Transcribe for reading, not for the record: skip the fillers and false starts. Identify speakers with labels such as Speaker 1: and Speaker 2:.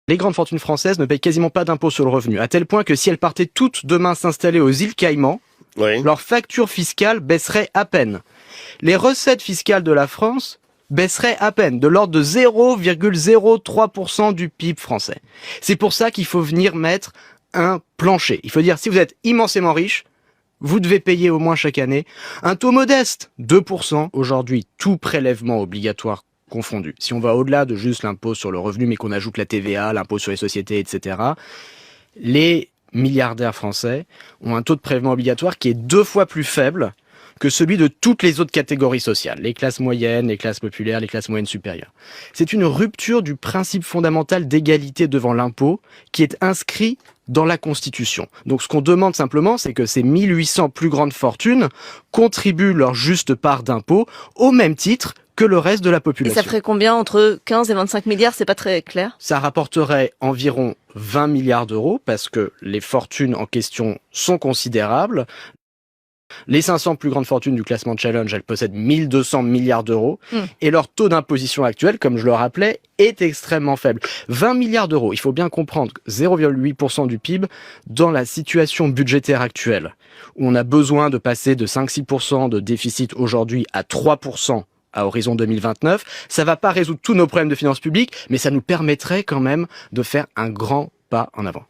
Speaker 1: Les grandes fortunes françaises ne payent quasiment pas d'impôt sur le revenu, à tel point que si elles partaient toutes demain s'installer aux îles Caïmans, leur facture fiscale baisserait à peine. Les recettes fiscales de la France baisseraient à peine, de l'ordre de 0,03% du PIB français. C'est pour ça qu'il faut venir mettre un plancher. Il faut dire, si vous êtes immensément riche, vous devez payer au moins chaque année un taux modeste, 2%. Aujourd'hui, tout prélèvement obligatoire confondu. Si on va au-delà de juste l'impôt sur le revenu, mais qu'on ajoute la TVA, l'impôt sur les sociétés, etc., les milliardaires français ont un taux de prélèvement obligatoire qui est 2 fois plus faible que celui de toutes les autres catégories sociales, les classes moyennes, les classes populaires, les classes moyennes supérieures. C'est une rupture du principe fondamental d'égalité devant l'impôt qui est inscrit dans la Constitution. Donc ce qu'on demande simplement, c'est que ces 1800 plus grandes fortunes contribuent leur juste part d'impôt au même titre que le reste de la population.
Speaker 2: Et ça ferait combien entre 15 et 25 milliards? C'est pas très clair.
Speaker 1: Ça rapporterait environ 20 milliards d'euros parce que les fortunes en question sont considérables. Les 500 plus grandes fortunes du classement Challenge, elles possèdent 1200 milliards d'euros et leur taux d'imposition actuel, comme je le rappelais, est extrêmement faible. 20 milliards d'euros, il faut bien comprendre, 0,8% du PIB dans la situation budgétaire actuelle, où on a besoin de passer de 5-6% de déficit aujourd'hui à 3% à horizon 2029. Ça va pas résoudre tous nos problèmes de finances publiques, mais ça nous permettrait quand même de faire un grand pas en avant.